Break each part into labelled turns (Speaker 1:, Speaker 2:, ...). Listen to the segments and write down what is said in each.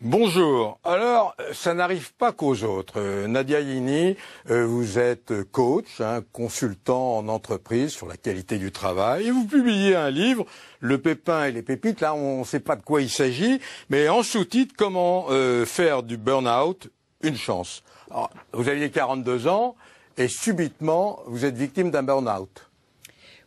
Speaker 1: Bonjour. Alors, ça n'arrive pas qu'aux autres. Nadia Yini, vous êtes coach, consultant en entreprise sur la qualité du travail, et vous publiez un livre, Le Pépin et les Pépites. Là, on ne sait pas de quoi il s'agit, mais en sous-titre, comment faire du burn-out une chance. Alors, vous aviez 42 ans, et subitement, vous êtes victime d'un burn-out.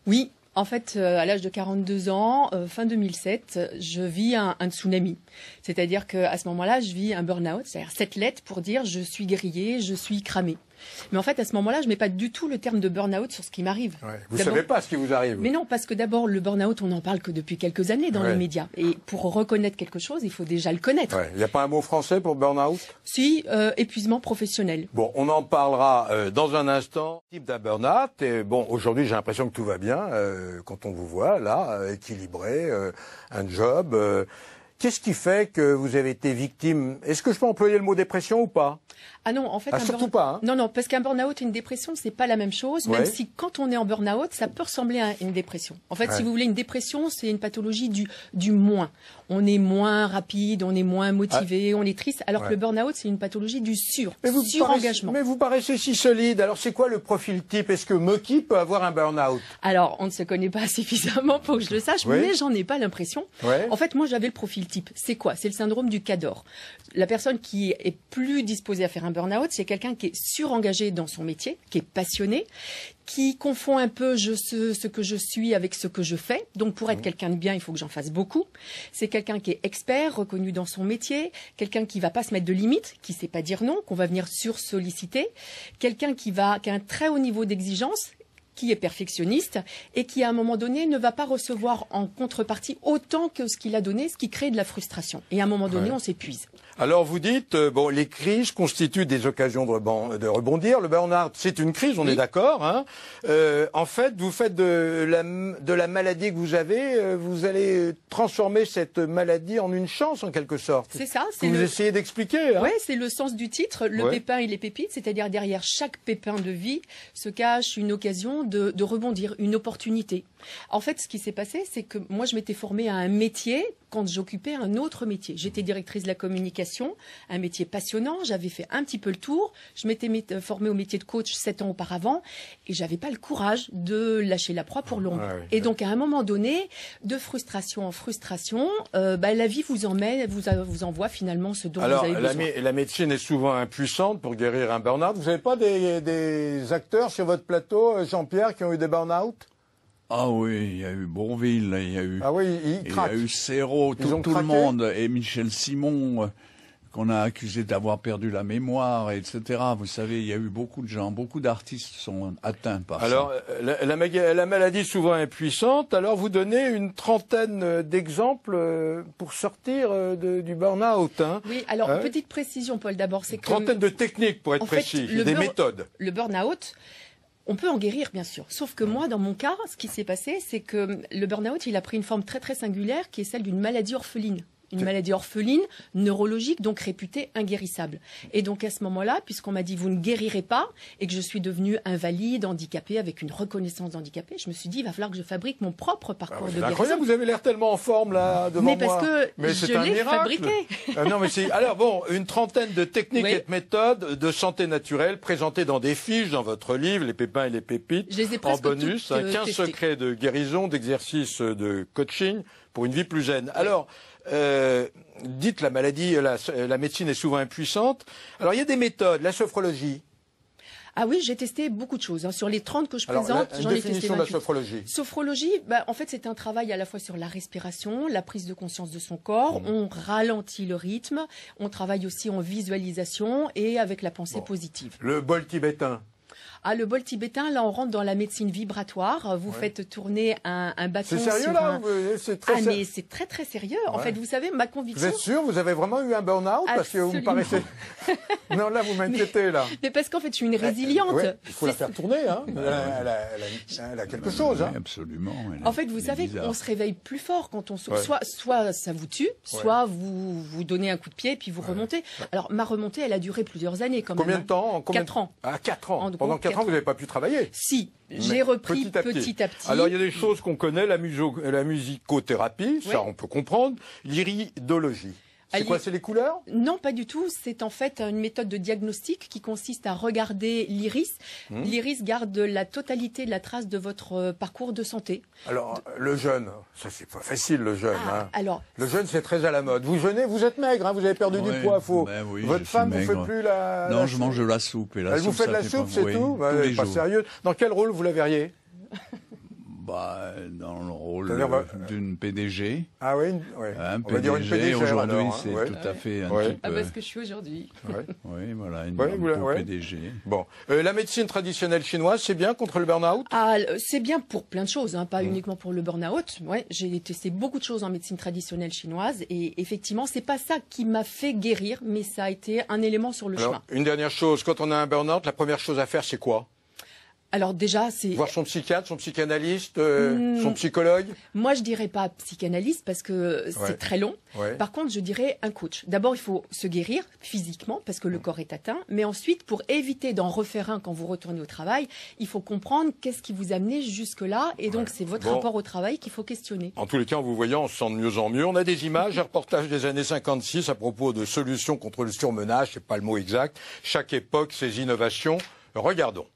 Speaker 2: Oui. En fait, à l'âge de 42 ans, fin 2007, je vis un tsunami. C'est-à-dire qu'à ce moment-là, je vis un burn-out, c'est-à-dire 7 lettres pour dire je suis grillé, je suis cramé. Mais en fait, à ce moment-là, je mets pas du tout le terme de burn-out sur ce qui m'arrive.
Speaker 1: Ouais. Vous savez pas ce qui vous arrive.
Speaker 2: Mais non, parce que d'abord, le burn-out, on n'en parle que depuis quelques années dans les médias. Et pour reconnaître quelque chose, il faut déjà le connaître.
Speaker 1: Il n'y a pas un mot français pour burn-out?
Speaker 2: Si, épuisement professionnel.
Speaker 1: Bon, on en parlera dans un instant. Type d'un burn-out. Et bon, aujourd'hui, j'ai l'impression que tout va bien quand on vous voit là, équilibré, un job. Qu'est-ce qui fait que vous avez été victime? Est-ce que je peux employer le mot dépression ou pas?
Speaker 2: Ah non, en fait,
Speaker 1: surtout pas.
Speaker 2: Non, parce qu'un burn-out et une dépression, c'est pas la même chose. Même si quand on est en burn-out, ça peut ressembler à une dépression. En fait, si vous voulez, une dépression, c'est une pathologie du moins. On est moins rapide, on est moins motivé, on est triste. Alors que le burn-out, c'est une pathologie du surengagement.
Speaker 1: Mais vous paraissez si solide. Alors, c'est quoi le profil type? Est-ce que Moki peut avoir un burn-out?
Speaker 2: Alors, on ne se connaît pas suffisamment pour que je le sache, mais j'en ai pas l'impression. En fait, moi, j'avais le profil type. C'est quoi? C'est le syndrome du cador. La personne qui est plus disposée à faire un burn-out, c'est quelqu'un qui est surengagé dans son métier, qui est passionné, qui confond un peu ce que je suis avec ce que je fais. Donc, pour être quelqu'un de bien, il faut que j'en fasse beaucoup. C'est quelqu'un qui est expert, reconnu dans son métier, quelqu'un qui va pas se mettre de limites, qui sait pas dire non, qu'on va venir sursolliciter, quelqu'un qui a un très haut niveau d'exigence, qui est perfectionniste et qui, à un moment donné, ne va pas recevoir en contrepartie autant que ce qu'il a donné, ce qui crée de la frustration. Et à un moment donné, on s'épuise.
Speaker 1: Alors, vous dites, les crises constituent des occasions de rebondir. Le burn-out, c'est une crise, on est d'accord. En fait, vous faites de la maladie que vous avez, vous allez transformer cette maladie en une chance, en quelque sorte.
Speaker 2: C'est ça.
Speaker 1: Vous essayez d'expliquer.
Speaker 2: Oui, c'est le sens du titre, le pépin et les pépites. C'est-à-dire, derrière chaque pépin de vie se cache une occasion de rebondir, une opportunité. En fait, ce qui s'est passé, c'est que moi, je m'étais formée à un métier quand j'occupais un autre métier. J'étais directrice de la communication, un métier passionnant. J'avais fait un petit peu le tour. Je m'étais formée au métier de coach 7 ans auparavant et j'avais pas le courage de lâcher la proie pour l'ombre. Et donc, à un moment donné, de frustration en frustration, la vie vous envoie finalement ce dont vous avez besoin.
Speaker 1: La médecine est souvent impuissante pour guérir un burn-out. Vous n'avez pas des acteurs sur votre plateau, Jean-Pierre, qui ont eu des burn-out?
Speaker 3: Ah oui, il y a eu Bourvil, il y a eu,
Speaker 1: il y a
Speaker 3: eu Serrault, tout le monde, et Michel Simon, qu'on a accusé d'avoir perdu la mémoire, etc. Vous savez, il y a eu beaucoup de gens, beaucoup d'artistes sont atteints par ça.
Speaker 1: Alors, la maladie souvent impuissante, alors vous donnez une trentaine d'exemples pour sortir du burn-out.
Speaker 2: Oui, alors, petite précision, Paul, d'abord, c'est que...
Speaker 1: Trentaine de techniques, pour être précis, des méthodes.
Speaker 2: Le burn-out... On peut en guérir, bien sûr. Sauf que moi, dans mon cas, ce qui s'est passé, c'est que le burn-out, il a pris une forme très, très singulière, qui est celle d'une maladie orpheline. Une maladie orpheline, neurologique, donc réputée inguérissable. Et donc, à ce moment-là, puisqu'on m'a dit, vous ne guérirez pas, et que je suis devenue invalide, handicapée, avec une reconnaissance d'handicapé, je me suis dit, il va falloir que je fabrique mon propre parcours de guérison.
Speaker 1: Incroyable, vous avez l'air tellement en forme, là, devant moi.
Speaker 2: Mais parce que je l'ai fabriqué.
Speaker 1: Non, mais alors, une trentaine de techniques et de méthodes de santé naturelle présentées dans des fiches, dans votre livre, Les Pépins et les Pépites.
Speaker 2: Je les ai
Speaker 1: en bonus, 15
Speaker 2: testées.
Speaker 1: secrets de guérison, d'exercice de coaching pour une vie plus zen. Alors, dites la médecine est souvent impuissante. Alors, il y a des méthodes, la sophrologie.
Speaker 2: Ah oui, j'ai testé beaucoup de choses. Sur les 30 que je présente, j'en ai testé 28.
Speaker 1: Définition de la sophrologie.
Speaker 2: Sophrologie, en fait, c'est un travail à la fois sur la respiration, la prise de conscience de son corps. On ralentit le rythme. On travaille aussi en visualisation et avec la pensée positive.
Speaker 1: Le bol tibétain.
Speaker 2: Ah, le bol tibétain, là, on rentre dans la médecine vibratoire. Vous faites tourner un bâton.
Speaker 1: C'est sérieux, là? C'est très
Speaker 2: mais c'est très, très sérieux. En fait, vous savez, ma conviction...
Speaker 1: Vous êtes sûr? Vous avez vraiment eu un burn-out? Parce que vous me paraissez... Non, là, vous m'inquiétez, là.
Speaker 2: Mais parce qu'en fait, je suis une résiliente.
Speaker 1: Il faut la faire tourner, hein. Elle a quelque chose, hein.
Speaker 3: Absolument.
Speaker 2: En fait, vous savez, on se réveille plus fort quand on... Soit ça vous tue, soit vous donnez un coup de pied et puis vous remontez. Alors, ma remontée, elle a duré plusieurs années, quand même.
Speaker 1: Combien de temps?
Speaker 2: 4 ans.
Speaker 1: Ah, 4 ans. Pendant 4 ans, vous n'avez pas pu travailler?
Speaker 2: Si, j'ai repris petit à petit.
Speaker 1: Alors, il y a des choses qu'on connaît, la musicothérapie, ça on peut comprendre, l'iridologie. C'est quoi, c'est les couleurs?
Speaker 2: Non, pas du tout. C'est en fait une méthode de diagnostic qui consiste à regarder l'iris. L'iris garde la totalité de la trace de votre parcours de santé.
Speaker 1: Alors, le jeûne, ça c'est pas facile le jeûne.
Speaker 2: Alors,
Speaker 1: le jeûne c'est très à la mode. Vous jeûnez, vous êtes maigre, vous avez perdu du poids.
Speaker 3: Oui,
Speaker 1: votre femme vous fait plus la...
Speaker 3: Non, je mange de la soupe. Et la
Speaker 1: elle
Speaker 3: soupe,
Speaker 1: vous fait de la soupe, c'est tout? Elle n'est pas sérieuse. Dans quel rôle vous la verriez?
Speaker 3: Dans le rôle d'une PDG.
Speaker 1: Ah oui,
Speaker 3: un PDG, aujourd'hui, c'est tout à fait un type...
Speaker 2: Ah, parce que je suis aujourd'hui.
Speaker 3: Oui, voilà, une pour PDG.
Speaker 1: Bon, la médecine traditionnelle chinoise, c'est bien contre le burn-out?
Speaker 2: C'est bien pour plein de choses, pas uniquement pour le burn-out. Ouais, j'ai testé beaucoup de choses en médecine traditionnelle chinoise et effectivement, c'est pas ça qui m'a fait guérir, mais ça a été un élément sur le chemin.
Speaker 1: Une dernière chose, quand on a un burn-out, la première chose à faire, c'est quoi?
Speaker 2: Alors déjà, c'est...
Speaker 1: Voir son psychiatre, son psychanalyste, son psychologue?
Speaker 2: Moi, je dirais pas psychanalyste parce que c'est très long. Par contre, je dirais un coach. D'abord, il faut se guérir physiquement parce que le corps est atteint. Mais ensuite, pour éviter d'en refaire un quand vous retournez au travail, il faut comprendre qu'est-ce qui vous a amené jusque-là. Et donc, c'est votre rapport au travail qu'il faut questionner.
Speaker 1: En tous les cas, en vous voyant, on se sent de mieux en mieux. On a des images, un reportage des années 56 à propos de solutions contre le surmenage. C'est pas le mot exact. Chaque époque, ses innovations. Regardons.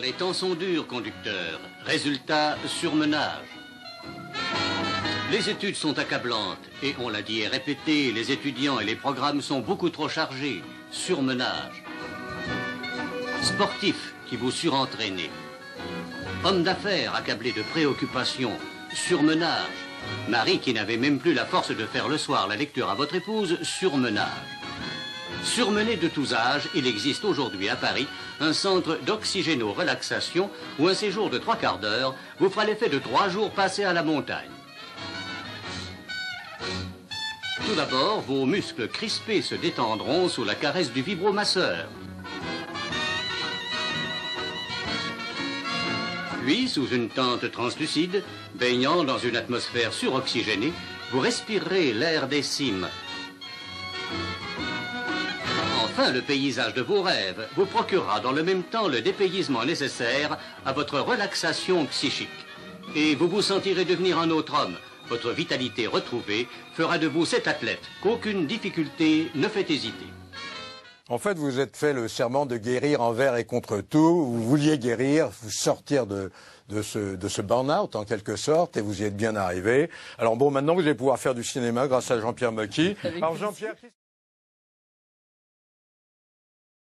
Speaker 4: Les temps sont durs, conducteur. Résultat, surmenage. Les études sont accablantes et, on l'a dit et répété, les étudiants et les programmes sont beaucoup trop chargés. Surmenage. Sportif qui vous surentraînez. Homme d'affaires accablé de préoccupations. Surmenage. Mari qui n'avait même plus la force de faire le soir la lecture à votre épouse. Surmenage. Surmené de tous âges, il existe aujourd'hui à Paris un centre d'oxygéno-relaxation où un séjour de 3/4 d'heure vous fera l'effet de 3 jours passés à la montagne. Tout d'abord, vos muscles crispés se détendront sous la caresse du vibromasseur. Puis, sous une tente translucide, baignant dans une atmosphère suroxygénée, vous respirerez l'air des cimes. Enfin, le paysage de vos rêves vous procurera dans le même temps le dépaysement nécessaire à votre relaxation psychique. Et vous vous sentirez devenir un autre homme. Votre vitalité retrouvée fera de vous cet athlète qu'aucune difficulté ne fait hésiter.
Speaker 1: En fait, vous êtes fait le serment de guérir envers et contre tout. Vous vouliez guérir, vous sortir de ce burn-out en quelque sorte, et vous y êtes bien arrivé. Alors bon, maintenant vous allez pouvoir faire du cinéma grâce à Jean-Pierre Mocky. Alors Jean-Pierre...